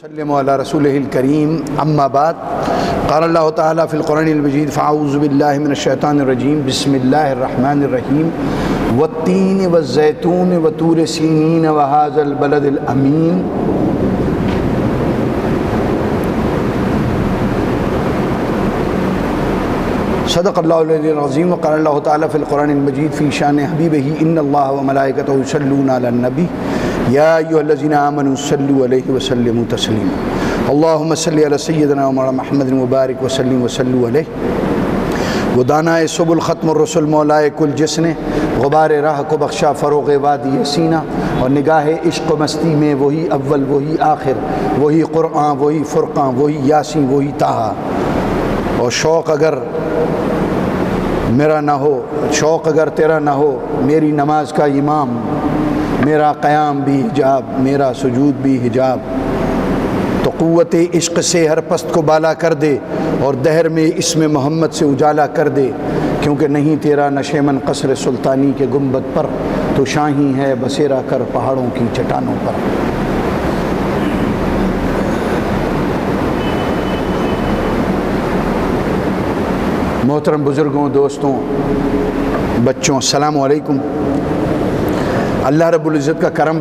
وسلم علی رسولہ الکریم اما بعد قال اللہ تعالی فی القرآن المجید فاعوذ باللہ من الشیطان الرجیم بسم اللہ الرحمن الرحیم والتین والزیتون وطور سینین وہذا البلد الامین صدق اللہ العلی العظیم وقال اللہ تعالی فی القرآن المجید فی شان حبیبہ ان اللہ وملائکتہ یصلون علی النبی یا ایھا الذین آمنوا صلوا علیہ وسلموا تسلیما اللہم صلی علی سیدنا ومولانا محمد مبارک وسلم وصلوا علیہ ودانائے سبل ختم الرسل مولائے کل جس نے غبار راہ کو بخشا فروغ وادی سینہ اور نگاہ عشق و مستی میں وہی اول وہی آخر وہی قرآن وہی فرقان وہی یاسین وہی طٰہٰ اور شوق اگر میرا نہ ہو شوق اگر تیرا نہ ہو میری نماز کا امام میرا قیام بھی حجاب میرا سجود بھی حجاب تو قوت عشق سے ہر پست کو بالا کر دے اور دہر میں اسم محمد سے اجالا کر دے کیونکہ نہیں تیرا نشیمن قصر سلطانی کے گنبد پر تو شاہی ہے بسیرا کر پہاڑوں کی چٹانوں پر محترم بزرگوں دوستوں بچوں السلام علیکم۔ اللہ رب العزت کا کرم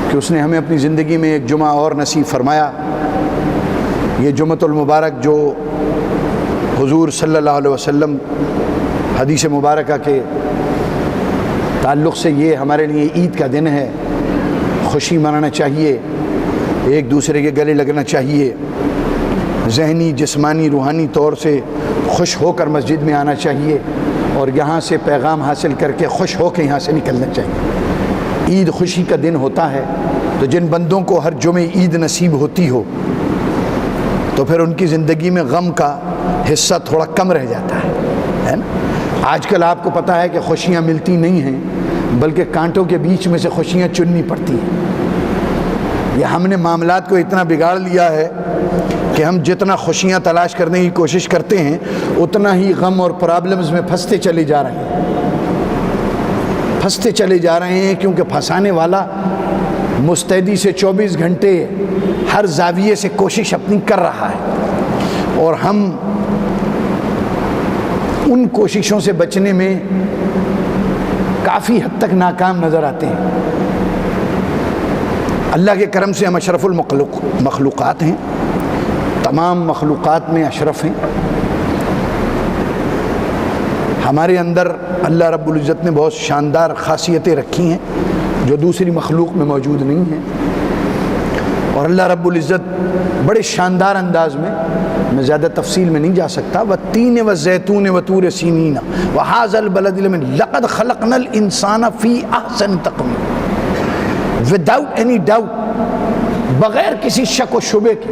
کہ اس نے ہمیں اپنی زندگی میں ایک جمعہ اور نصیب فرمایا۔ یہ جمعۃ المبارک جو حضور صلی اللہ علیہ وسلم حدیث مبارکہ کے تعلق سے یہ ہمارے لیے عید کا دن ہے۔ خوشی منانا چاہیے، ایک دوسرے کے گلے لگنا چاہیے، ذہنی جسمانی روحانی طور سے خوش ہو کر مسجد میں آنا چاہیے اور یہاں سے پیغام حاصل کر کے خوش ہو کے یہاں سے نکلنا چاہیے۔ عید خوشی کا دن ہوتا ہے، تو جن بندوں کو ہر جمعے عید نصیب ہوتی ہو تو پھر ان کی زندگی میں غم کا حصہ تھوڑا کم رہ جاتا ہے نا۔ آج کل آپ کو پتہ ہے کہ خوشیاں ملتی نہیں ہیں بلکہ کانٹوں کے بیچ میں سے خوشیاں چننی پڑتی ہیں۔ یہ ہم نے معاملات کو اتنا بگاڑ لیا ہے کہ ہم جتنا خوشیاں تلاش کرنے کی کوشش کرتے ہیں اتنا ہی غم اور پرابلمز میں پھنستے چلے جا رہے ہیں کیونکہ پھنسانے والا مستعدی سے 24 گھنٹے ہر زاویے سے کوشش اپنی کر رہا ہے اور ہم ان کوششوں سے بچنے میں کافی حد تک ناکام نظر آتے ہیں۔ اللہ کے کرم سے ہم اشرف المخلوقات ہیں، تمام مخلوقات میں اشرف ہیں۔ ہمارے اندر اللہ رب العزت نے بہت شاندار خاصیتیں رکھی ہیں جو دوسری مخلوق میں موجود نہیں ہیں، اور اللہ رب العزت بڑے شاندار انداز میں زیادہ تفصیل میں نہیں جا سکتا، والتین والزیتون وطور سینین وہذا البلد الامین لقد خلقنا الانسان فی احسن تقویم وداؤٹ اینی ڈاؤٹ، بغیر کسی شک و شبے کے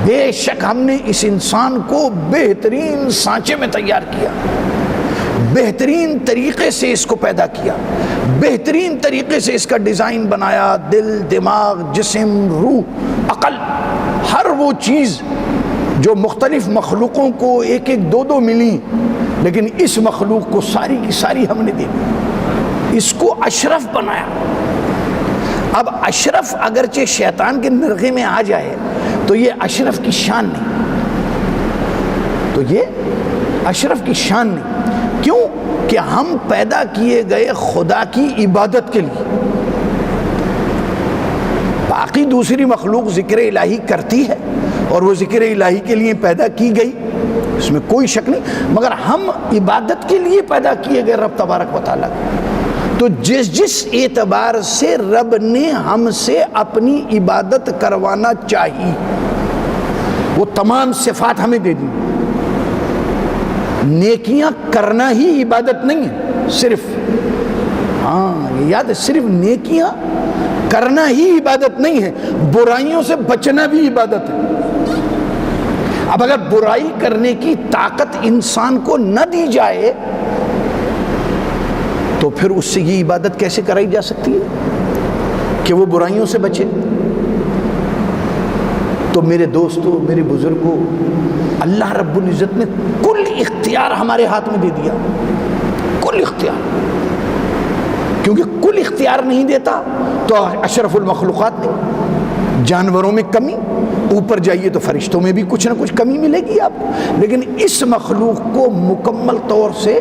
بے شک ہم نے اس انسان کو بہترین سانچے میں تیار کیا، بہترین طریقے سے اس کو پیدا کیا، بہترین طریقے سے اس کا ڈیزائن بنایا، دل دماغ جسم روح عقل، ہر وہ چیز جو مختلف مخلوقوں کو ایک ایک دو دو ملی لیکن اس مخلوق کو ساری کی ساری ہم نے دے دی، اس کو اشرف بنایا۔ اب اشرف اگرچہ شیطان کے نرغے میں آ جائے تو یہ اشرف کی شان نہیں، کیوں کہ ہم پیدا کیے گئے خدا کی عبادت کے لیے۔ باقی دوسری مخلوق ذکر الہی کرتی ہے اور وہ ذکر الہی کے لیے پیدا کی گئی، اس میں کوئی شک نہیں، مگر ہم عبادت کے لیے پیدا کیے گئے رب تبارک و تعالیٰ۔ تو جس اعتبار سے رب نے ہم سے اپنی عبادت کروانا چاہی وہ تمام صفات ہمیں دے دی۔ نیکیاں کرنا ہی عبادت نہیں ہے، صرف یاد ہے، صرف نیکیاں کرنا ہی عبادت نہیں ہے، برائیوں سے بچنا بھی عبادت ہے۔ اب اگر برائی کرنے کی طاقت انسان کو نہ دی جائے تو پھر اس سے یہ عبادت کیسے کرائی جا سکتی ہے کہ وہ برائیوں سے بچے؟ تو میرے دوستو میرے بزرگوں، اللہ رب العزت نے کل اختیار ہمارے ہاتھ میں دے دیا، کل اختیار، کیونکہ کل اختیار نہیں دیتا تو اشرف المخلوقات نہیں۔ جانوروں میں کمی، اوپر جائیے تو فرشتوں میں بھی کچھ نہ کچھ کمی ملے گی آپ کو، لیکن اس مخلوق کو مکمل طور سے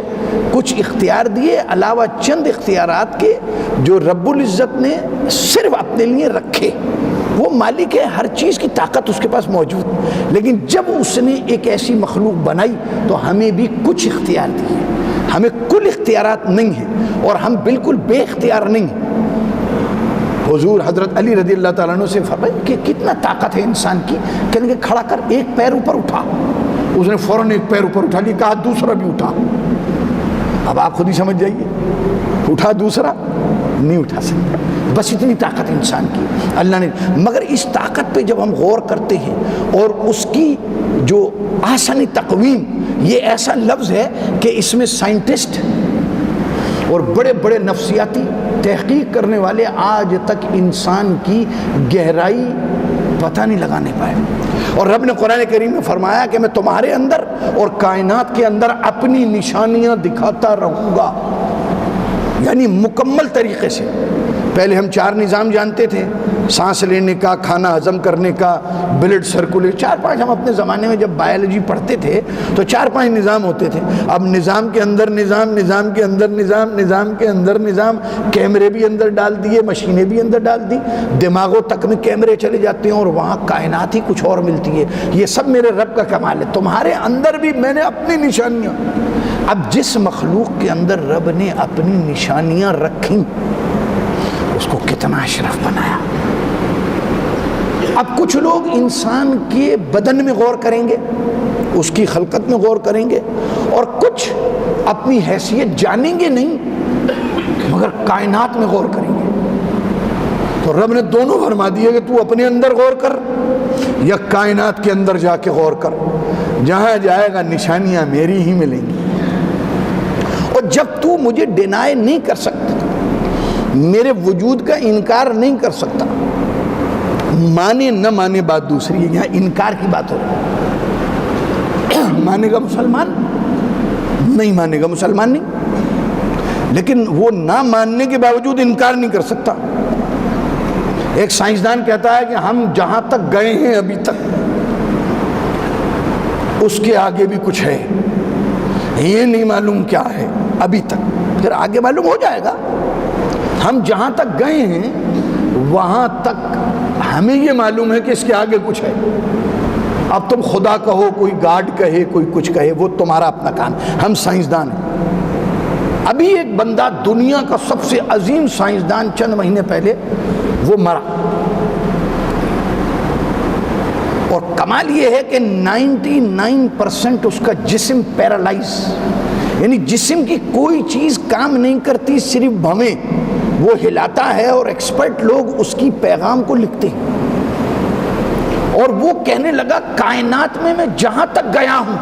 کچھ اختیار دیے علاوہ چند اختیارات کے جو رب العزت نے صرف اپنے لیے رکھے۔ وہ مالک ہے، ہر چیز کی طاقت اس کے پاس موجود، لیکن جب اس نے ایک ایسی مخلوق بنائی تو ہمیں بھی کچھ اختیار دیے، ہمیں کل اختیارات نہیں ہیں اور ہم بالکل بے اختیار نہیں ہیں۔ حضور حضرت علی رضی اللہ تعالیٰ عنہ سے فرمایا کہ کتنا طاقت ہے انسان کی، کہنے کہ کھڑا کر، ایک پیر اوپر اٹھا، اس نے فوراً ایک پیر اوپر اٹھا لیا، کہا دوسرا بھی اٹھا۔ اب آپ خود ہی سمجھ جائیے، اٹھا دوسرا نہیں اٹھا سکتا، بس اتنی طاقت انسان کی اللہ نے۔ مگر اس طاقت پہ جب ہم غور کرتے ہیں اور اس کی جو آسانی تقویم، یہ ایسا لفظ ہے کہ اس میں سائنٹسٹ اور بڑے بڑے نفسیاتی تحقیق کرنے والے آج تک انسان کی گہرائی پتہ نہیں لگانے پائے۔ اور رب نے قرآن کریم میں فرمایا کہ میں تمہارے اندر اور کائنات کے اندر اپنی نشانیاں دکھاتا رہوں گا، یعنی مکمل طریقے سے۔ پہلے ہم 4 نظام جانتے تھے، سانس لینے کا، کھانا ہضم کرنے کا، بلڈ سرکولیٹ، 4-5 ہم اپنے زمانے میں جب بایولوجی پڑھتے تھے تو 4-5 نظام ہوتے تھے۔ اب نظام کے اندر نظام، نظام کے اندر نظام، نظام کے اندر نظام، کیمرے بھی اندر ڈال دیے، مشینیں بھی اندر ڈال دی، دماغوں تک میں کیمرے چلے جاتے ہیں اور وہاں کائنات ہی کچھ اور ملتی ہے۔ یہ سب میرے رب کا کمال ہے، تمہارے اندر بھی میں نے اپنی نشانیاں۔ اب جس مخلوق کے اندر رب نے اپنی نشانیاں رکھیں اس کو کتنا اشرف بنایا۔ اب کچھ لوگ انسان کے بدن میں غور کریں گے، اس کی خلقت میں غور کریں گے، اور کچھ اپنی حیثیت جانیں گے نہیں مگر کائنات میں غور کریں گے۔ تو رب نے دونوں فرما دیا کہ تو اپنے اندر غور کر یا کائنات کے اندر جا کے غور کر، جہاں جائے گا نشانیاں میری ہی ملیں گی۔ اور جب تو مجھے ڈینائی نہیں کر سکتا، میرے وجود کا انکار نہیں کر سکتا، مانے نہ مانے بات دوسری ہے، یہاں انکار کی بات ہو رہی ہے۔ مانے گا مسلمان، نہیں مانے گا مسلمان نہیں، لیکن وہ نہ ماننے کے باوجود انکار نہیں کر سکتا۔ ایک سائنسدان کہتا ہے کہ ہم جہاں تک گئے ہیں ابھی تک اس کے آگے بھی کچھ ہے، یہ نہیں معلوم کیا ہے ابھی تک، پھر آگے معلوم ہو جائے گا۔ ہم جہاں تک گئے ہیں وہاں تک ہمیں یہ معلوم ہے کہ اس کے آگے کچھ ہے۔ اب تم خدا کہو، کوئی گاڈ کہے، کوئی کچھ کہے، وہ تمہارا اپنا کام، ہم سائنسدان ہیں۔ ابھی ایک بندہ دنیا کا سب سے عظیم سائنسدان چند مہینے پہلے وہ مرا، اور کمال یہ ہے کہ 99% اس کا جسم پیرالائز، یعنی جسم کی کوئی چیز کام نہیں کرتی، صرف بھویں وہ ہلاتا ہے، اور ایکسپرٹ لوگ اس کی پیغام کو لکھتے ہیں۔ اور وہ کہنے لگا کائنات میں جہاں تک گیا ہوں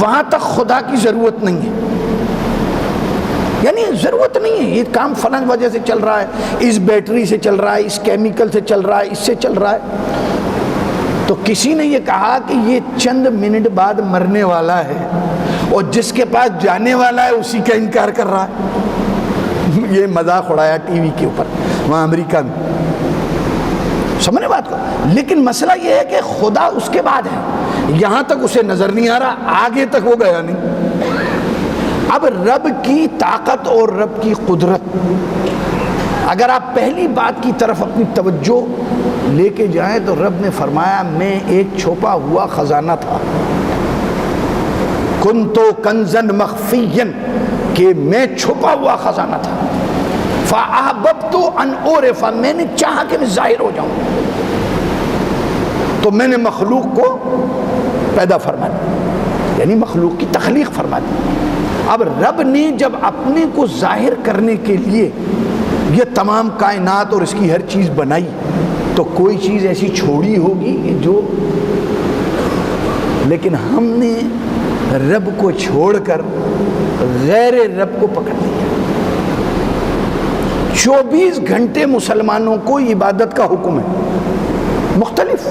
وہاں تک خدا کی ضرورت نہیں ہے، یعنی ضرورت نہیں ہے، یہ کام فلاں وجہ سے چل رہا ہے، اس بیٹری سے چل رہا ہے، اس کیمیکل سے چل رہا ہے، اس سے چل رہا ہے۔ تو کسی نے یہ کہا کہ یہ چند منٹ بعد مرنے والا ہے، اور جس کے پاس جانے والا ہے اسی کا انکار کر رہا ہے۔ یہ مذاق اڑایا ٹی وی کے اوپر وہاں امریکہ میں، سمجھنے بات کو۔ لیکن مسئلہ یہ ہے کہ خدا اس کے بعد ہے، یہاں تک اسے نظر نہیں آ رہا، آگے تک وہ گیا نہیں۔ اب رب کی طاقت اور رب کی قدرت، اگر آپ پہلی بات کی طرف اپنی توجہ لے کے جائیں تو رب نے فرمایا میں ایک چھپا ہوا خزانہ تھا، کنتو کنزن مخفیا، کہ میں چھپا ہوا خزانہ تھا، فَأَحْبَبْتُ أَنْ أُعْرِفَ، میں نے چاہا کہ میں ظاہر ہو جاؤں، تو میں نے مخلوق کو پیدا فرما دی، یعنی مخلوق کی تخلیق فرما دی۔ اب رب نے جب اپنے کو ظاہر کرنے کے لیے یہ تمام کائنات اور اس کی ہر چیز بنائی تو کوئی چیز ایسی چھوڑی ہوگی جو، لیکن ہم نے رب کو چھوڑ کر غیر رب کو پکڑ لیا۔ 24 گھنٹے مسلمانوں کو عبادت کا حکم ہے، مختلف،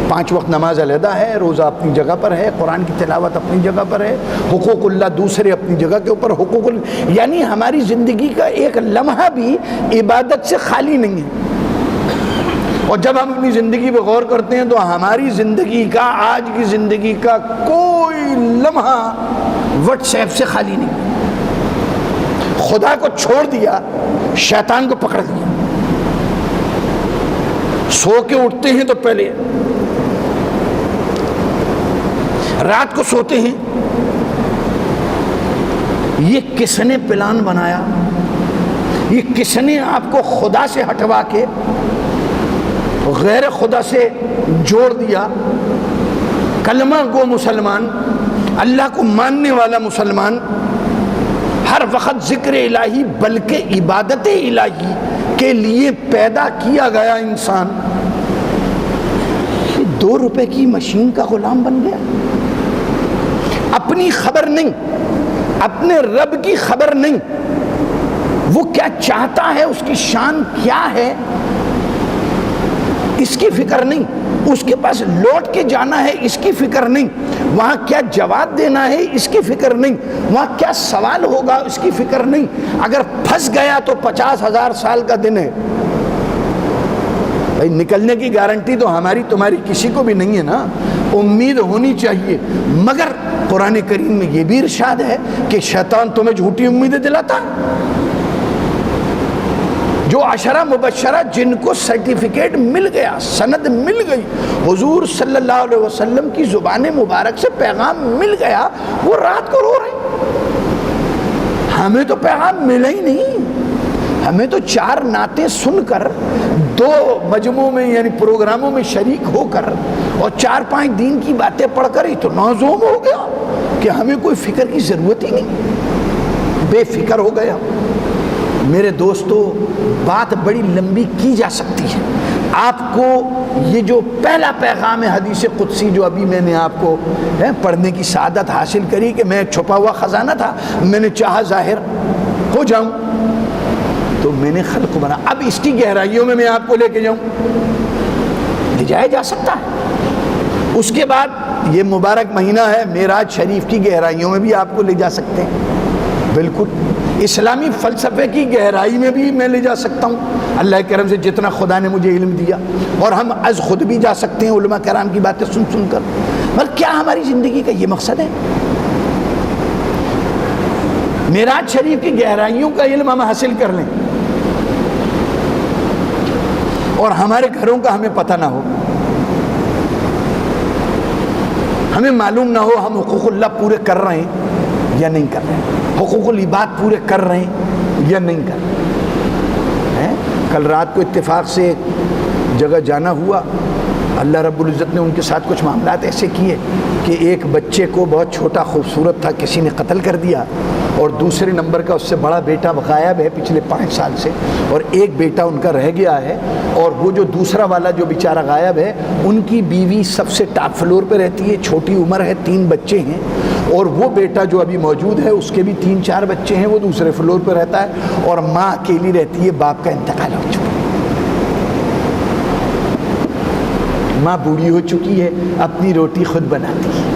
5 وقت نماز علیحدہ ہے، روزہ اپنی جگہ پر ہے، قرآن کی تلاوت اپنی جگہ پر ہے، حقوق اللہ دوسرے اپنی جگہ کے اوپر، حقوق اللہ، یعنی ہماری زندگی کا ایک لمحہ بھی عبادت سے خالی نہیں ہے۔ اور جب ہم اپنی زندگی پہ غور کرتے ہیں تو ہماری زندگی کا، آج کی زندگی کا کوئی لمحہ واٹس ایپ سے خالی نہیں. خدا کو چھوڑ دیا، شیطان کو پکڑ دیا. سو کے اٹھتے ہیں تو پہلے رات کو سوتے ہیں، یہ کس نے پلان بنایا، یہ کس نے آپ کو خدا سے ہٹوا کے غیر خدا سے جوڑ دیا. کلمہ گو مسلمان، اللہ کو ماننے والا مسلمان، ہر وقت ذکر الہی بلکہ عبادت الہی کے لیے پیدا کیا گیا انسان، یہ 2 روپے کی مشین کا غلام بن گیا. اپنی خبر نہیں، اپنے رب کی خبر نہیں، وہ کیا چاہتا ہے، اس کی شان کیا ہے، اس کی فکر نہیں. اس کے پاس لوٹ کے جانا ہے، اس کی فکر نہیں. وہاں کیا جواب دینا ہے، اس کی فکر نہیں. وہاں کیا سوال ہوگا، اس کی فکر نہیں. اگر پھنس گیا تو 50,000 سال کا دن ہے. بھائی نکلنے کی گارنٹی تو ہماری تمہاری کسی کو بھی نہیں ہے نا. امید ہونی چاہیے. مگر قرآن کریم میں یہ بھی ارشاد ہے کہ شیطان تمہیں جھوٹی امیدیں دلاتا ہے. جو 10 مبشرہ جن کو سرٹیفکیٹ مل گیا، سند مل گئی، حضور صلی اللہ علیہ وسلم کی زبان مبارک سے پیغام مل گیا، وہ رات کو رو رہے ہیں. ہمیں تو پیغام ملا ہی نہیں. ہمیں تو 4 نعتیں سن کر، 2 مجموعوں میں یعنی پروگراموں میں شریک ہو کر اور 4-5 دین کی باتیں پڑھ کر ہی تو نازوم ہو گیا کہ ہمیں کوئی فکر کی ضرورت ہی نہیں. بے فکر ہو گیا. میرے دوستو، بات بڑی لمبی کی جا سکتی ہے. آپ کو یہ جو پہلا پیغام ہے حدیث قدسی جو ابھی میں نے آپ کو پڑھنے کی سعادت حاصل کری کہ میں ایک چھپا ہوا خزانہ تھا، میں نے چاہا ظاہر ہو جاؤں تو میں نے خلق بنا. اب اس کی گہرائیوں میں آپ کو لے کے جاؤں، لے جایا جا سکتا ہے. اس کے بعد یہ مبارک مہینہ ہے، معراج شریف کی گہرائیوں میں بھی آپ کو لے جا سکتے ہیں. بالکل اسلامی فلسفے کی گہرائی میں بھی میں لے جا سکتا ہوں اللہ کرم سے جتنا خدا نے مجھے علم دیا. اور ہم از خود بھی جا سکتے ہیں علماء کرام کی باتیں سن سن کر. مگر کیا ہماری زندگی کا یہ مقصد ہے؟ معراج شریف کی گہرائیوں کا علم ہم حاصل کر لیں اور ہمارے گھروں کا ہمیں پتہ نہ ہو، ہمیں معلوم نہ ہو ہم حقوق اللہ پورے کر رہے ہیں یا نہیں کر رہے ہیں، حقوق العباد پورے کر رہے ہیں یا نہیں کر رہے ہیں. کل رات کو اتفاق سے ایک جگہ جانا ہوا. اللہ رب العزت نے ان کے ساتھ کچھ معاملات ایسے کیے کہ ایک بچے کو بہت چھوٹا خوبصورت تھا کسی نے قتل کر دیا، اور دوسرے نمبر کا اس سے بڑا بیٹا غائب ہے پچھلے 5 سال سے، اور ایک بیٹا ان کا رہ گیا ہے. اور وہ جو دوسرا والا جو بیچارہ غائب ہے، ان کی بیوی سب سے ٹاپ فلور پہ رہتی ہے، چھوٹی عمر ہے، 3 بچے ہیں. اور وہ بیٹا جو ابھی موجود ہے اس کے بھی 3-4 بچے ہیں، وہ دوسرے فلور پہ رہتا ہے. اور ماں اکیلی رہتی ہے، باپ کا انتقال ہو چکا ہے. ماں بوڑھی ہو چکی ہے، اپنی روٹی خود بناتی ہے.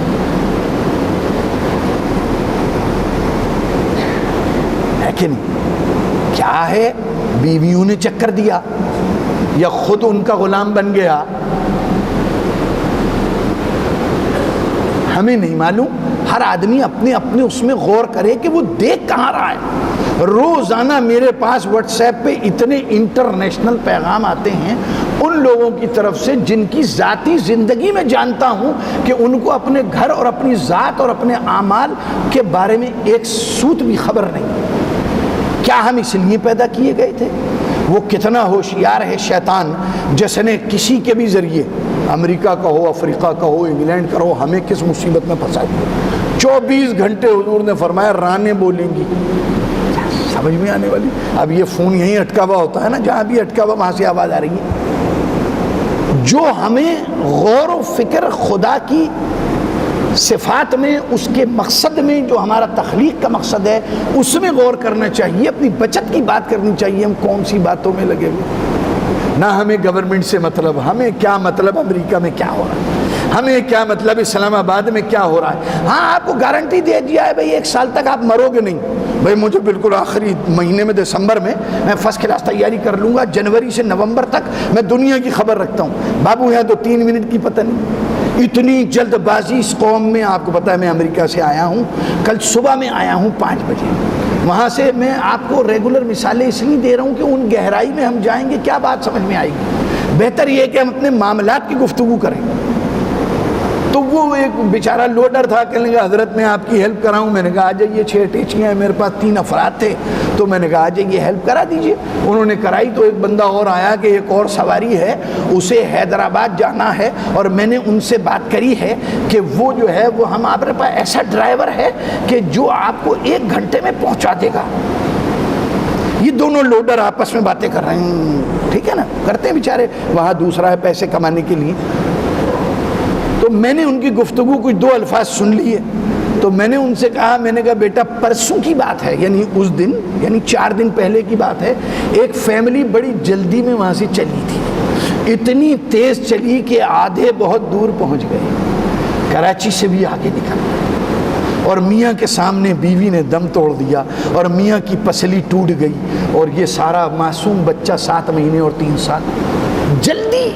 کہ نہیں؟ کیا ہے، بیویوں نے چکر دیا یا خود ان کا غلام بن گیا؟ ہمیں نہیں معلوم. ہر آدمی اپنے اپنے اس میں غور کرے کہ وہ دیکھ کہاں رہا ہے. روزانہ میرے پاس واٹس ایپ پہ اتنے انٹرنیشنل پیغام آتے ہیں ان لوگوں کی طرف سے جن کی ذاتی زندگی میں جانتا ہوں کہ ان کو اپنے گھر اور اپنی ذات اور اپنے اعمال کے بارے میں ایک سوت بھی خبر نہیں. کیا ہم اس لیے پیدا کیے گئے تھے؟ وہ کتنا ہوشیار ہے شیطان، جس نے کسی کے بھی ذریعے، امریکہ کا ہو، افریقہ کا ہو، انگلینڈ کا ہو، ہمیں کس مصیبت میں پھنسا دیا. 24 گھنٹے حضور نے فرمایا رانیں بولیں گی. سمجھ میں آنے والی. اب یہ فون یہیں اٹکا ہوا ہوتا ہے نا، جہاں بھی اٹکا ہوا وہاں سے آواز آ رہی ہے. جو ہمیں غور و فکر خدا کی صفات میں، اس کے مقصد میں، جو ہمارا تخلیق کا مقصد ہے اس میں غور کرنا چاہیے. اپنی بچت کی بات کرنی چاہیے. ہم کون سی باتوں میں لگے ہوئے؟ نہ ہمیں گورنمنٹ سے مطلب، ہمیں کیا مطلب امریکہ میں کیا ہو رہا ہے. ہمیں کیا مطلب اسلام آباد میں کیا ہو رہا ہے؟ ہاں آپ کو گارنٹی دے دیا ہے بھائی 1 سال تک آپ مرو گے نہیں. بھائی مجھے بالکل آخری مہینے میں دسمبر میں فرسٹ کلاس تیاری کر لوں گا, جنوری سے نومبر تک میں دنیا کی خبر رکھتا ہوں. بابو ہے تو 3 منٹ کی پتہ نہیں. اتنی جلد بازی اس قوم میں. آپ کو پتہ ہے میں امریکہ سے آیا ہوں, کل صبح میں آیا ہوں 5 بجے. وہاں سے میں آپ کو ریگولر مثالیں اس لیے دے رہا ہوں کہ ان گہرائی میں ہم جائیں گے کیا بات سمجھ میں آئے گی. بہتر یہ ہے کہ ہم اپنے معاملات کی گفتگو کریں. تو وہ ایک بیچارہ لوڈر تھا, کہنے لگا حضرت میں آپ کی ہیلپ کراؤں. میں نے کہا آ جائیے, 6 ٹیچیاں ہیں میرے پاس, 3 افراد تھے, تو میں نے کہا آ جائیے ہیلپ کرا دیجئے. انہوں نے کرائی. تو ایک بندہ اور آیا کہ ایک اور سواری ہے, اسے حیدرآباد جانا ہے, اور میں نے ان سے بات کری ہے کہ وہ جو ہے وہ ہم آپ کے پاس ایسا ڈرائیور ہے کہ جو آپ کو 1 گھنٹے میں پہنچا دے گا. یہ دونوں لوڈر آپس میں باتیں کر رہے ہیں, ٹھیک ہے نا, کرتے ہیں بیچارے, وہاں دوسرا ہے پیسے کمانے کے لیے. تو میں نے ان کی گفتگو کچھ 2 الفاظ سن لیے. تو میں نے ان سے کہا, میں نے کہا بیٹا پرسوں کی بات ہے, یعنی اس دن, یعنی 4 دن پہلے کی بات ہے, ایک فیملی بڑی جلدی میں وہاں سے چلی تھی. اتنی تیز چلی کہ آدھے بہت دور پہنچ گئے, کراچی سے بھی آگے نکل گئے, اور میاں کے سامنے بیوی نے دم توڑ دیا, اور میاں کی پسلی ٹوٹ گئی, اور یہ سارا معصوم بچہ 7 مہینے اور 3 سال. جلدی.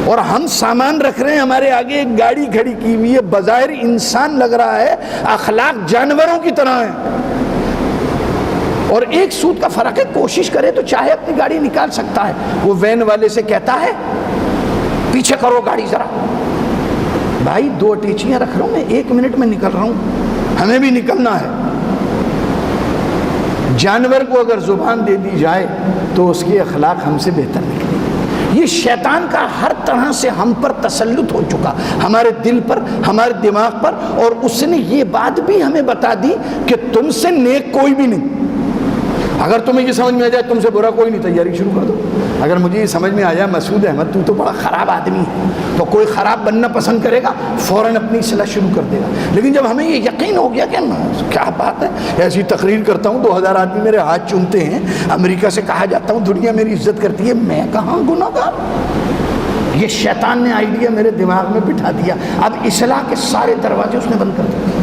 اور ہم سامان رکھ رہے ہیں, ہمارے آگے ایک گاڑی کھڑی کی ہوئی ہے, بظاہر انسان لگ رہا ہے, اخلاق جانوروں کی طرح ہے. اور ایک سود کا فرق ہے, کوشش کرے تو چاہے اپنی گاڑی نکال سکتا ہے. وہ وین والے سے کہتا ہے پیچھے کرو گاڑی ذرا. بھائی 2 ٹیچیاں رکھ رہا ہوں میں, 1 منٹ میں نکل رہا ہوں, ہمیں بھی نکلنا ہے. جانور کو اگر زبان دے دی جائے تو اس کے اخلاق ہم سے بہتر نکلے. یہ شیطان کا ہر طرح سے ہم پر تسلط ہو چکا, ہمارے دل پر, ہمارے دماغ پر. اور اس نے یہ بات بھی ہمیں بتا دی کہ تم سے نیک کوئی بھی نہیں. اگر تمہیں یہ سمجھ میں آ جائے تم سے برا کوئی نہیں, تیاری شروع کر دو. اگر مجھے یہ سمجھ میں آیا مسعود احمد تو بڑا خراب آدمی ہے, تو کوئی خراب بننا پسند کرے گا, فوراً اپنی اصلاح شروع کر دے گا. لیکن جب ہمیں یہ یقین ہو گیا کہ کیا بات ہے, ایسی تقریر کرتا ہوں 2000 آدمی میرے ہاتھ چومتے ہیں, امریکہ سے کہا جاتا ہوں دنیا میری عزت کرتی ہے, میں کہاں گناہ گار. یہ شیطان نے آئیڈیا میرے دماغ میں بٹھا دیا. اب اصلاح کے سارے دروازے اس نے بند کر دیے.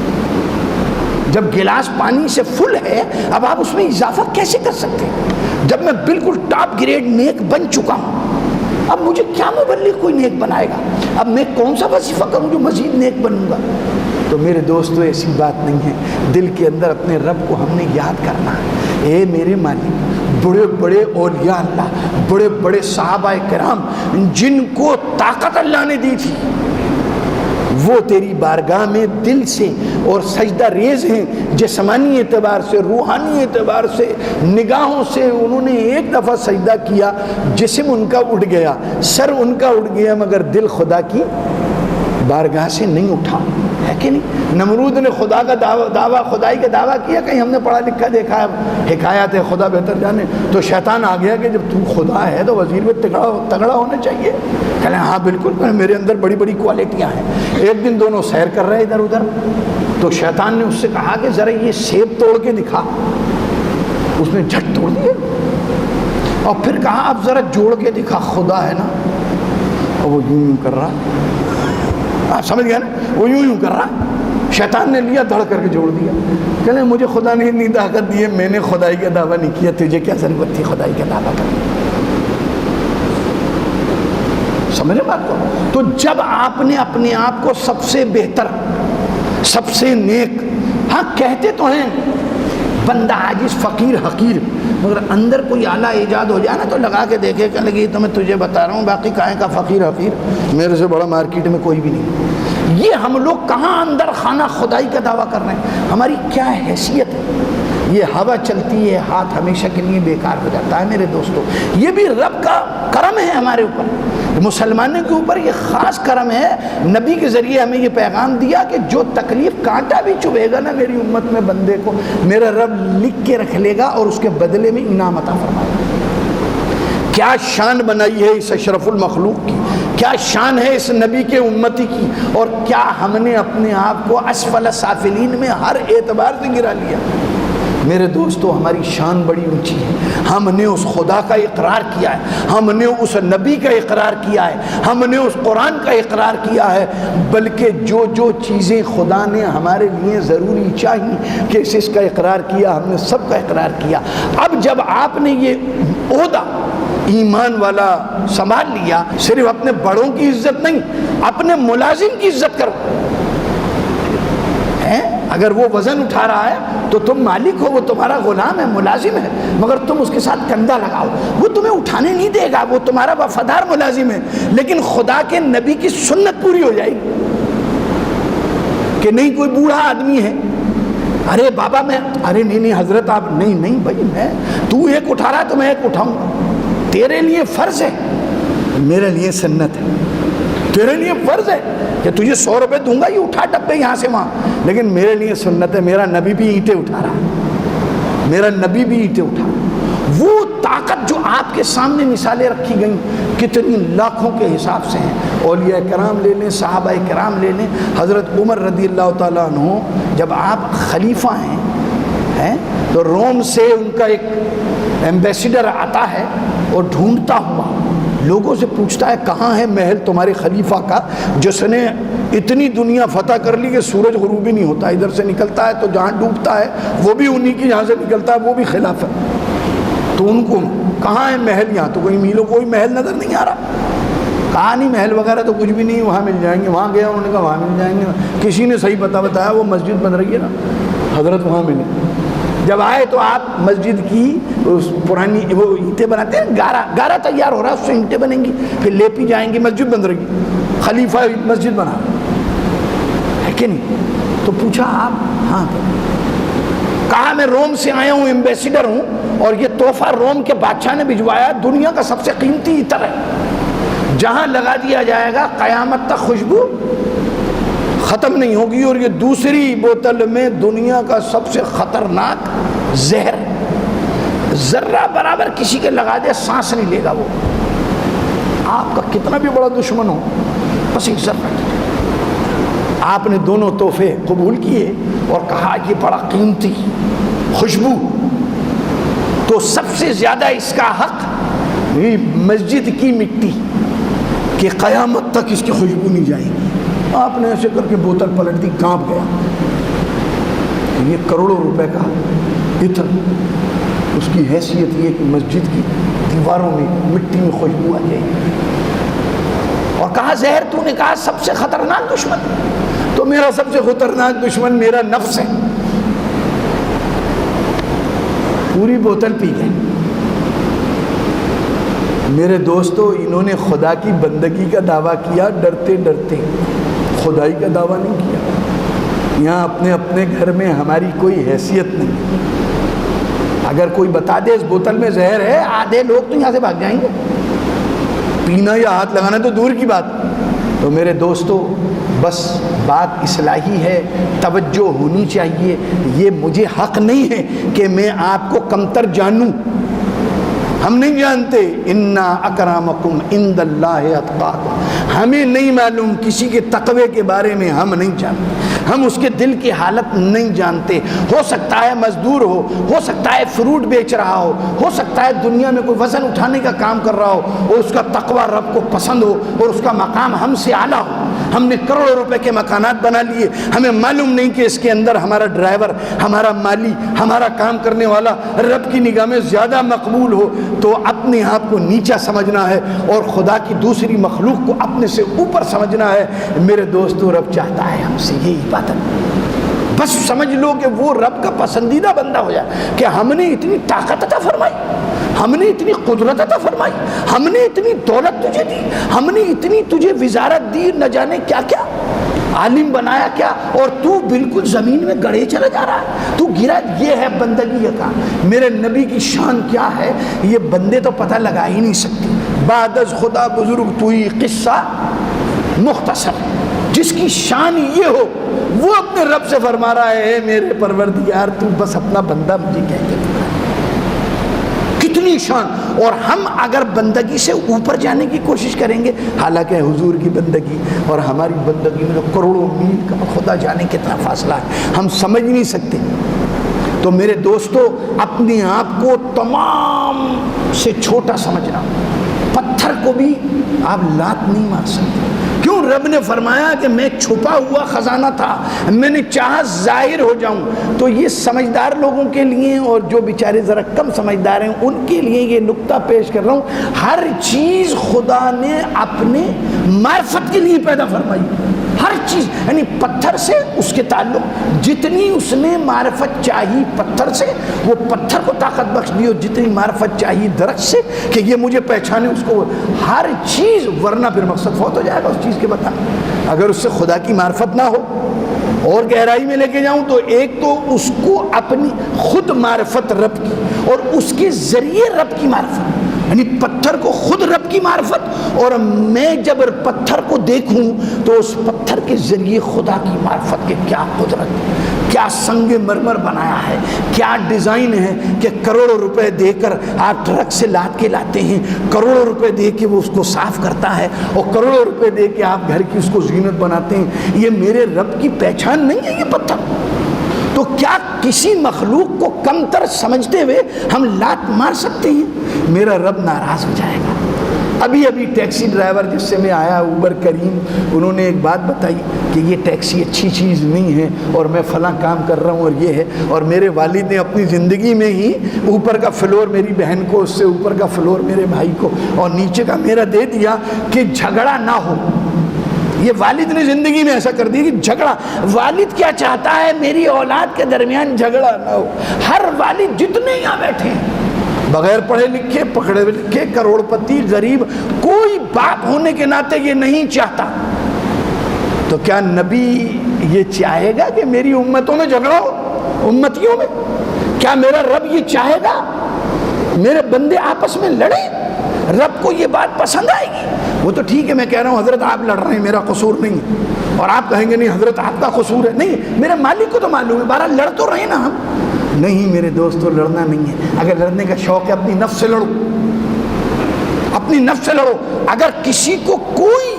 جب گلاس پانی سے فل ہے, اب آپ اس میں اضافہ کیسے کر سکتے ہیں؟ جب میں بالکل ٹاپ گریڈ نیک بن چکا ہوں, اب مجھے کیا مبلغ کوئی نیک بنائے گا؟ اب میں کون سا وظیفہ کروں جو مزید نیک بنوں گا؟ تو میرے دوستو ایسی بات نہیں ہے. دل کے اندر اپنے رب کو ہم نے یاد کرنا ہے. اے میرے مالک, بڑے بڑے اولیاء اللہ, بڑے بڑے صحابہ کرام جن کو طاقت اللہ نے دی تھی, وہ تیری بارگاہ میں دل سے اور سجدہ ریز ہیں, جسمانی اعتبار سے, روحانی اعتبار سے, نگاہوں سے. انہوں نے ایک دفعہ سجدہ کیا, جسم ان کا اٹھ گیا, سر ان کا اٹھ گیا, مگر دل خدا کی بارگاہ سے نہیں اٹھا, ہے کہ نہیں؟ نمرود نے خدا کا دعویٰ, خدائی کا دعویٰ کیا, کہیں ہم نے پڑھا لکھا دیکھا ہے, حکایات ہے, خدا بہتر جانے. تو شیطان آ گیا کہ جب تو خدا ہے تو وزیر میں تگڑا ہونا چاہیے. کہہ لیں ہاں بالکل, میرے اندر بڑی بڑی کوالٹیاں ہیں. ایک دن دونوں سیر کر رہے ادھر ادھر, تو شیطان نے اس سے کہا کہ ذرا یہ سیب توڑ کے دکھا. اس نے جھٹ توڑ دیے, اور پھر کہا اب ذرا جوڑ کے دکھا, خدا ہے نا. اور وہ یوں کر رہا, آپ سمجھ گئے نا, وہ یوں کر رہا. شیطان نے لیا, دھڑ کر کے جوڑ دیا. کہنے مجھے خدا نے اتنی طاقت دی ہے, میں نے خدائی کا دعویٰ نہیں کیا, تجھے کیا ضرورت تھی خدائی کا دعویٰ کرنے؟ سمجھے بات کو؟ تو جب آپ نے اپنے آپ کو سب سے بہتر, سب سے نیک, ہاں کہتے تو ہیں بندہ عاجز, فقیر, حقیر, مگر اندر کوئی اعلیٰ ایجاد ہو جائے نا تو لگا کے دیکھے کہ لگی تو میں تجھے بتا رہا ہوں, باقی کہیں کا فقیر حقیر, میرے سے بڑا مارکیٹ میں کوئی بھی نہیں. یہ ہم لوگ کہاں اندر خانہ خدائی کا دعویٰ کر رہے ہیں؟ ہماری کیا حیثیت ہے؟ یہ ہوا چلتی ہے, ہاتھ ہمیشہ کے لیے بیکار ہو جاتا ہے. میرے دوستو, یہ بھی رب کا کرم ہے ہمارے اوپر, مسلمانوں کے اوپر یہ خاص کرم ہے. نبی کے ذریعے ہمیں یہ پیغام دیا کہ جو تکلیف کانٹا بھی چبھے گا نا میری امت میں بندے کو, میرا رب لکھ کے رکھ لے گا اور اس کے بدلے میں انعام عطا فرمائے گا. کیا شان بنائی ہے اس اشرف المخلوق کی, کیا شان ہے اس نبی کے امتی کی, اور کیا ہم نے اپنے آپ کو اسفل سافلین میں ہر اعتبار سے گرا لیا. میرے دوستو ہماری شان بڑی اونچی ہے، ہم نے اس خدا کا اقرار کیا ہے، ہم نے اس نبی کا اقرار کیا ہے، ہم نے اس قرآن کا اقرار کیا ہے، بلکہ جو جو چیزیں خدا نے ہمارے لیے ضروری چاہیے کہ اس کا اقرار کیا، ہم نے سب کا اقرار کیا۔ اب جب آپ نے یہ عہدہ ایمان والا سنبھال لیا، صرف اپنے بڑوں کی عزت نہیں، اپنے ملازم کی عزت کرو۔ اگر وہ وزن اٹھا رہا ہے تو تم مالک ہو، وہ تمہارا غلام ہے، ملازم ہے، مگر تم اس کے ساتھ کندھا لگاؤ، وہ تمہیں اٹھانے نہیں دے گا، وہ تمہارا وفادار ملازم ہے، لیکن خدا کے نبی کی سنت پوری ہو جائے گی کہ نہیں کوئی بوڑھا آدمی ہے، ارے بابا میں، ارے نہیں حضرت آپ، نہیں بھائی، میں تو ایک اٹھا رہا ہے تو میں ایک اٹھاؤں گا، تیرے لیے فرض ہے، میرے لیے سنت ہے، تیرے لیے فرض ہے کہ تجھے 100 روپے دوں گا، یہ اٹھا ڈبے یہاں سے وہاں، لیکن میرے لیے سنت ہے، میرا نبی بھی اینٹیں اٹھا رہا ہے، میرا نبی بھی اینٹیں اٹھا رہا ہے۔ وہ طاقت جو آپ کے سامنے مثالیں رکھی گئیں کتنی لاکھوں کے حساب سے ہیں، اولیاء کرام لے لیں، صحابہ کرام لے لیں، حضرت عمر رضی اللہ تعالیٰ عنہ جب آپ خلیفہ ہیں تو روم سے ان کا ایک ایمبیسیڈر آتا ہے اور ڈھونڈتا ہوا لوگوں سے پوچھتا ہے کہاں ہے محل تمہارے خلیفہ کا جس نے اتنی دنیا فتح کر لی کہ سورج غروب ہی نہیں ہوتا، ادھر سے نکلتا ہے تو جہاں ڈوبتا ہے وہ بھی انہی کی، جہاں سے نکلتا ہے وہ بھی خلاف ہے، تو ان کو کہاں ہے محل، یہاں تو کوئی میلوں کوئی محل نظر نہیں آ رہا، کہا نہیں محل وغیرہ تو کچھ بھی نہیں، وہاں مل جائیں گے، وہاں گیا انہوں نے کہا وہاں مل جائیں گے، کسی نے صحیح بتایا وہ مسجد بن رہی ہے نا، حضرت وہاں ملے، جب آئے تو آپ مسجد کی پرانی وہ اینٹیں بناتے ہیں، گارا تیار ہو رہا ہے، اس سے اینٹیں بنیں گی، پھر لیپی جائیں گی، مسجد بن رہی ہے، خلیفہ مسجد بنا ہے کہ نہیں؟ تو پوچھا آپ، ہاں، کہا میں روم سے آیا ہوں، ایمبیسیڈر ہوں، اور یہ تحفہ روم کے بادشاہ نے بھجوایا، دنیا کا سب سے قیمتی عطر ہے، جہاں لگا دیا جائے گا قیامت تک خوشبو ختم نہیں ہوگی، اور یہ دوسری بوتل میں دنیا کا سب سے خطرناک زہر، ذرہ برابر کسی کے لگا دے سانس نہیں لے گا، وہ آپ کا کتنا بھی بڑا دشمن ہو، بس ایک ذرہ۔ آپ نے دونوں تحفے قبول کیے اور کہا یہ بڑا قیمتی خوشبو، تو سب سے زیادہ اس کا حق مسجد کی مٹی کہ قیامت تک اس کی خوشبو نہیں جائے گی۔ آپ نے ایسے کر کے بوتل پلٹ دی، کانپ گیا، یہ کروڑوں روپے کا عطر، اس کی حیثیت یہ کہ مسجد کی دیواروں میں مٹی میں خوشبو آ جائے گی، اور کہا زہر، تو نے کہا سب سے خطرناک دشمن، تو میرا سب سے خطرناک دشمن میرا نفس ہے، پوری بوتل پی گئے۔ میرے دوستو انہوں نے خدا کی بندگی کا دعویٰ کیا، ڈرتے ڈرتے، خدائی کا دعویٰ نہیں کیا۔ یہاں اپنے اپنے گھر میں ہماری کوئی حیثیت نہیں، اگر کوئی بتا دے اس بوتل میں زہر ہے، آدھے لوگ تو یہاں سے بھاگ جائیں گے، پینا یا ہاتھ لگانا تو دور کی بات۔ تو میرے دوستو بس بات اصلاحی ہے، توجہ ہونی چاہیے، یہ مجھے حق نہیں ہے کہ میں آپ کو کمتر جانوں، ہم نہیں جانتے، انا اکرامکم عند اللہ اتقاکم، ہمیں نہیں معلوم کسی کے تقوی کے بارے میں، ہم نہیں جانتے، ہم اس کے دل کی حالت نہیں جانتے، ہو سکتا ہے مزدور ہو سکتا ہے فروٹ بیچ رہا ہو سکتا ہے دنیا میں کوئی وزن اٹھانے کا کام کر رہا ہو، اور اس کا تقوی رب کو پسند ہو اور اس کا مقام ہم سے اعلیٰ ہو۔ ہم نے کروڑوں روپے کے مکانات بنا لیے، ہمیں معلوم نہیں کہ اس کے اندر ہمارا ڈرائیور، ہمارا مالی، ہمارا کام کرنے والا رب کی نگاہ میں زیادہ مقبول ہو، تو اپنے آپ کو نیچا سمجھنا ہے اور خدا کی دوسری مخلوق کو اپنے سے اوپر سمجھنا ہے۔ میرے دوستو رب چاہتا ہے ہم سے یہی عبادت، بس سمجھ لو کہ وہ رب کا پسندیدہ بندہ ہو جائے، کہ ہم نے اتنی طاقت عطا فرمائی، ہم نے اتنی قدرت عطا فرمائی، ہم نے اتنی دولت تجھے دی، ہم نے اتنی تجھے وزارت دی، نہ جانے کیا کیا، عالم بنایا کیا، اور تو بالکل زمین میں گڑے چلا جا رہا ہے، تو گرا۔ یہ ہے بندگی کا۔ میرے نبی کی شان کیا ہے یہ بندے تو پتہ لگا ہی نہیں سکتے۔ بعد از خدا بزرگ توئی قصہ مختصر، جس کی شان یہ ہو وہ اپنے رب سے فرما رہا ہے، اے میرے پروردگار تو بس اپنا بندہ مجھے کہہ کے کتنی شان۔ اور ہم اگر بندگی سے اوپر جانے کی کوشش کریں گے، حالانکہ حضور کی بندگی اور ہماری بندگی میں تو کروڑوں میل کا خدا جانے کتنا فاصلہ ہے، ہم سمجھ نہیں سکتے۔ تو تو میرے دوستو اپنے آپ کو تمام سے چھوٹا سمجھنا، پتھر کو بھی آپ لات نہیں مار سکتے۔ کیوں؟ رب نے فرمایا کہ میں چھپا ہوا خزانہ تھا، میں نے چاہا ظاہر ہو جاؤں۔ تو یہ سمجھدار لوگوں کے لیے اور جو بیچارے ذرا کم سمجھدار ہیں ان کے لیے یہ نقطہ پیش کر رہا ہوں، ہر چیز خدا نے اپنے معرفت کے لیے پیدا فرمائی، ہر چیز، یعنی پتھر سے اس کے تعلق، جتنی اس نے معرفت چاہی پتھر سے وہ پتھر کو طاقت بخش دی، اور جتنی معرفت چاہی درخت سے کہ یہ مجھے پہچانے اس کو، ہر چیز، ورنہ پھر مقصد فوت ہو جائے گا اس چیز کے بتانا۔ اگر اس سے خدا کی معرفت نہ ہو اور گہرائی میں لے کے جاؤں تو ایک تو اس کو اپنی خود معرفت رب کی اور اس کے ذریعے رب کی معرفت، یعنی پتھر کو خود رب کی معرفت، اور میں جب پتھر کو دیکھوں تو اس پتھر کے ذریعے خدا کی معرفت کے کیا قدرت، کیا سنگ مرمر بنایا ہے، کیا ڈیزائن ہے کہ کروڑوں روپے دے کر آپ ٹرک سے لاد کے لاتے ہیں، کروڑوں روپے دے کے وہ اس کو صاف کرتا ہے، اور کروڑوں روپے دے کے آپ گھر کی اس کو زینت بناتے ہیں۔ یہ میرے رب کی پہچان نہیں ہے یہ پتھر؟ تو کیا کسی مخلوق کو کم تر سمجھتے ہوئے ہم لات مار سکتے ہیں؟ میرا رب ناراض ہو جائے گا۔ ابھی ٹیکسی ڈرائیور جس سے میں آیا، اوبر کریم، انہوں نے ایک بات بتائی کہ یہ ٹیکسی اچھی چیز نہیں ہے اور میں فلاں کام کر رہا ہوں اور یہ ہے، اور میرے والد نے اپنی زندگی میں ہی اوپر کا فلور میری بہن کو، اس سے اوپر کا فلور میرے بھائی کو، اور نیچے کا میرا دے دیا کہ جھگڑا نہ ہو۔ یہ والد نے زندگی میں ایسا کر دیا کہ جھگڑا، والد کیا چاہتا ہے؟ میری اولاد کے درمیان جھگڑا نہ ہو۔ ہر والد جتنے یہاں بیٹھے ہیں، بغیر پڑھے لکھے، پکڑے لکھے، کروڑ پتی، غریب، کوئی باپ ہونے کے ناطے یہ نہیں چاہتا۔ تو کیا نبی یہ چاہے گا کہ میری امتوں میں جھگڑا ہو، امتیوں میں؟ کیا میرا رب یہ چاہے گا میرے بندے آپس میں لڑیں؟ رب کو یہ بات پسند آئے گی؟ وہ تو ٹھیک ہے، میں کہہ رہا ہوں حضرت آپ لڑ رہے ہیں، میرا قصور نہیں ہے، اور آپ کہیں گے نہیں حضرت آپ کا قصور ہے، نہیں، میرے مالک کو تو معلوم ہے، بہرحال لڑ تو رہے نا ہم۔ نہیں میرے دوستو، لڑنا نہیں ہے۔ اگر لڑنے کا شوق ہے اپنی نفس سے لڑو، اپنی نفس سے لڑو۔ اگر کسی کو کوئی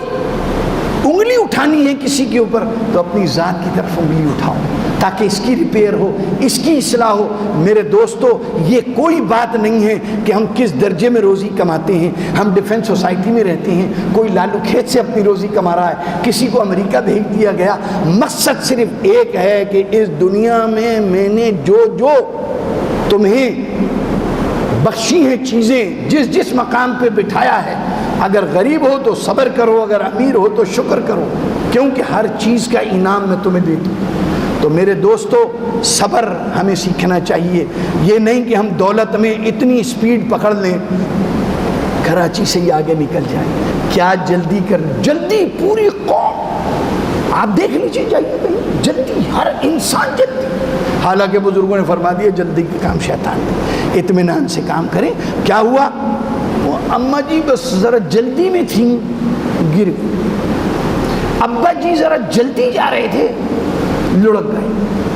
انگلی اٹھانی ہے کسی کے اوپر تو اپنی ذات کی طرف انگلی اٹھاؤ تاکہ اس کی ریپیئر ہو، اس کی اصلاح ہو۔ میرے دوستو، یہ کوئی بات نہیں ہے کہ ہم کس درجے میں روزی کماتے ہیں۔ ہم ڈیفنس سوسائٹی میں رہتے ہیں، کوئی لالو کھیت سے اپنی روزی کما رہا ہے، کسی کو امریکہ بھیج دیا گیا۔ مقصد صرف ایک ہے کہ اس دنیا میں نے جو تمہیں بخشی ہیں چیزیں، جس مقام پہ بٹھایا ہے، اگر غریب ہو تو صبر کرو، اگر امیر ہو تو شکر کرو، کیونکہ ہر چیز کا انعام میں تمہیں دیتا ہوں۔ تو میرے دوستو، صبر ہمیں سیکھنا چاہیے۔ یہ نہیں کہ ہم دولت میں اتنی سپیڈ پکڑ لیں کراچی سے ہی آگے نکل جائیں۔ کیا جلدی جلدی پوری قوم آپ دیکھ لیجیے، جائیے کہیں، جلدی، ہر انسان جلدی۔ حالانکہ بزرگوں نے فرما دیا جلدی کا کام شیطان ہے، اطمینان سے کام کریں۔ کیا ہوا؟ وہ اماں جی بس ذرا جلدی میں تھیں، گر گئی۔ ابا جی ذرا جلدی جا رہے تھے، لڑک گئے،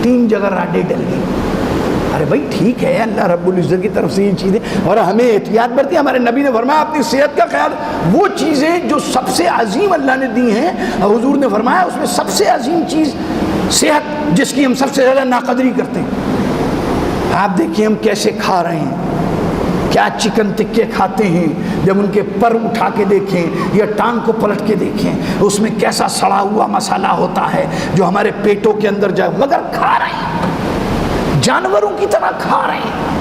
3 جگہ راڈے ڈل گئی۔ ارے بھائی ٹھیک ہے، اللہ رب العزت کی طرف سے یہ چیزیں، اور ہمیں احتیاط برتی۔ ہمارے نبی نے فرمایا اپنی صحت کا خیال، وہ چیزیں جو سب سے عظیم اللہ نے دی ہیں، حضور نے فرمایا اس میں سب سے عظیم چیز صحت، جس کی ہم سب سے زیادہ ناقدری کرتے ہیں۔ آپ دیکھیں ہم کیسے کھا رہے ہیں، کیا چکن ٹکے کھاتے ہیں، جب ان کے پر اٹھا کے دیکھیں یا ٹانگ کو پلٹ کے دیکھیں اس میں کیسا سڑا ہوا مسالہ ہوتا ہے جو ہمارے پیٹوں کے اندر جائے، مگر کھا رہے ہیں، جانوروں کی طرح کھا رہے ہیں،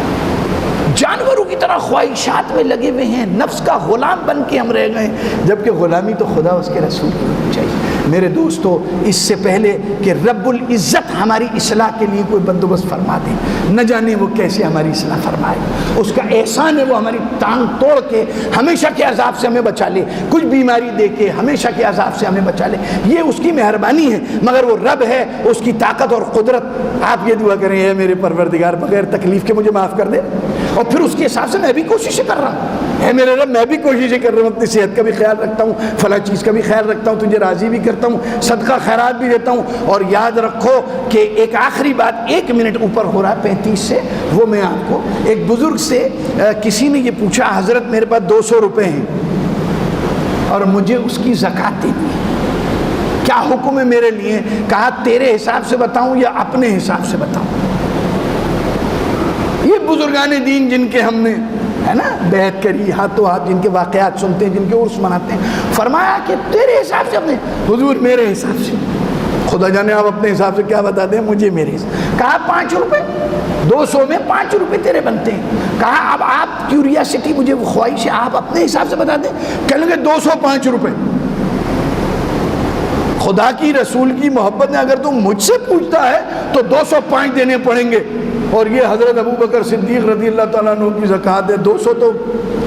جانوروں کی طرح خواہشات میں لگے ہوئے ہیں، نفس کا غلام بن کے ہم رہ گئے، جبکہ غلامی تو خدا اس کے رسول کی ہونی چاہیے۔ میرے دوستو، اس سے پہلے کہ رب العزت ہماری اصلاح کے لیے کوئی بندوبست فرما دے، نہ جانے وہ کیسے ہماری اصلاح فرمائے۔ اس کا احسان ہے وہ ہماری ٹانگ توڑ کے ہمیشہ کے عذاب سے ہمیں بچا لے، کچھ بیماری دے کے ہمیشہ کے عذاب سے ہمیں بچا لے، یہ اس کی مہربانی ہے۔ مگر وہ رب ہے، اس کی طاقت اور قدرت۔ آپ یہ دعا کریں، اے میرے پروردگار بغیر تکلیف کے مجھے معاف کر دے، اور پھر اس کے حساب سے میں بھی کوششیں کر رہا ہوں۔ اے میرے رب، میں بھی کوششیں کر رہا ہوں، اپنی صحت کا بھی خیال رکھتا ہوں، فلاں چیز کا بھی خیال رکھتا ہوں، تجھے راضی بھی کرتا ہوں، صدقہ خیرات بھی دیتا ہوں۔ اور یاد رکھو کہ ایک آخری بات، 1 منٹ اوپر ہو رہا ہے 35 سے، وہ میں آپ کو، ایک بزرگ سے کسی نے یہ پوچھا، حضرت میرے پاس 200 روپے ہیں اور مجھے اس کی زکوٰۃ دینی ہے، کیا حکم ہے میرے لیے؟ کہا تیرے حساب سے بتاؤں یا اپنے حساب سے بتاؤں؟ بزرگان دین جن کے ہم نے ہے نا بیعت کری، ہاتھوں ہاتھ جن کے واقعات سنتے ہیں، جن کے عرس مناتے ہیں، فرمایا کہ تیرے حساب سے اپنے، حضور میرے حساب سے، خدا جانے آپ اپنے حساب سے کیا بتا دیں مجھے، میرے حساب، کہا 5 روپے، 200 میں 5 روپے تیرے بنتے ہیں، کہا اب آپ کیوریاسٹی، مجھے وہ خواہش ہے، آپ اپنے حساب سے بتا دیں، کہنے لگے 205 روپے۔ خدا کی رسول کی محبت نے اگر تم مجھ سے پوچھتا ہے تو 205 دینے پڑیں گے، اور یہ حضرت ابوبکر صدیق رضی اللہ تعالیٰ عنہ کی زکوٰۃ ہے، 200 تو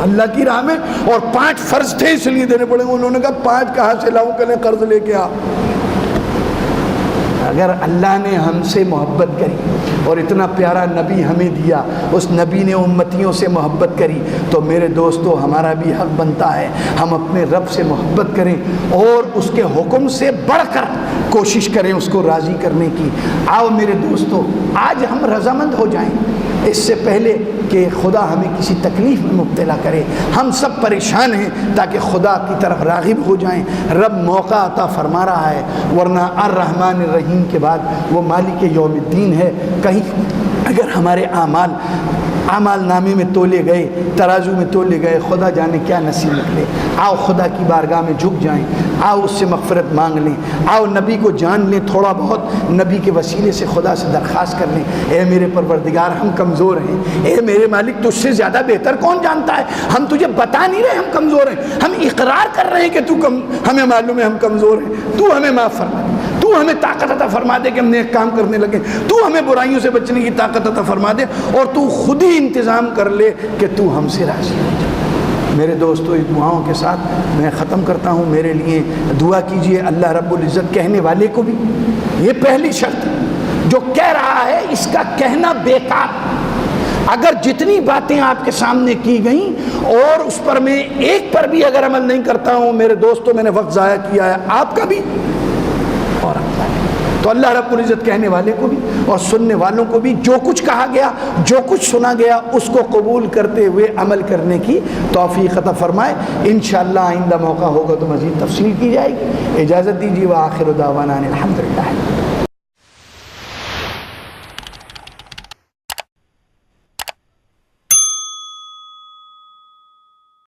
اللہ کی راہ میں، اور 5 فرض تھے اس لیے دینے پڑیں گے۔ انہوں نے کہا 5 کہاں سے لاؤں، کہ قرض لے کے آ۔ اگر اللہ نے ہم سے محبت کری اور اتنا پیارا نبی ہمیں دیا، اس نبی نے امتیوں سے محبت کری، تو میرے دوستو ہمارا بھی حق بنتا ہے ہم اپنے رب سے محبت کریں اور اس کے حکم سے بڑھ کر کوشش کریں اس کو راضی کرنے کی۔ آؤ میرے دوستو آج ہم رضامند ہو جائیں، اس سے پہلے کہ خدا ہمیں کسی تکلیف میں مبتلا کرے۔ ہم سب پریشان ہیں تاکہ خدا کی طرف راغب ہو جائیں۔ رب موقع عطا فرما رہا ہے، ورنہ الرحمن الرحیم کے بعد وہ مالک یوم الدین ہے۔ کہیں اگر ہمارے اعمال نامے میں تولے گئے، ترازو میں تولے گئے، خدا جانے کیا نصیب نکلے۔ آؤ خدا کی بارگاہ میں جھک جائیں، آؤ اس سے مغفرت مانگ لیں، آؤ نبی کو جان لیں، تھوڑا بہت نبی کے وسیلے سے خدا سے درخواست کر لیں، اے میرے پروردگار ہم کمزور ہیں، اے میرے مالک تجھ سے زیادہ بہتر کون جانتا ہے، ہم تجھے بتا نہیں رہے ہم کمزور ہیں، ہم اقرار کر رہے ہیں کہ ہمیں معلوم ہے ہم کمزور ہیں، تو ہمیں معاف فرما دے، تو ہمیں طاقت عطا فرما دے کہ ہم نیک کام کرنے لگے، تو ہمیں برائیوں سے بچنے کی طاقت عطا فرما دے، اور تو خود ہی انتظام کر لے کہ تو ہم سے راضی ہو جائے۔ میرے دوستو اس دعاؤں کے ساتھ میں ختم کرتا ہوں۔ میرے لیے دعا کیجئے، اللہ رب العزت کہنے والے کو بھی، یہ پہلی شرط جو کہہ رہا ہے اس کا کہنا بیکار، اگر جتنی باتیں آپ کے سامنے کی گئیں اور اس پر میں ایک پر بھی اگر عمل نہیں کرتا ہوں میرے دوستو میں نے وقت ضائع کیا ہے، آپ کا بھی اور اپنا بھی۔ تو اللہ رب العزت کہنے والے کو بھی اور سننے والوں کو بھی جو کچھ کہا گیا، جو کچھ سنا گیا، اس کو قبول کرتے ہوئے عمل کرنے کی توفیق عطا فرمائے۔ انشاءاللہ آئندہ موقع ہوگا تو مزید تفصیل کی جائے گی۔ اجازت دیجیے، وآخر دعوانا الحمدللہ۔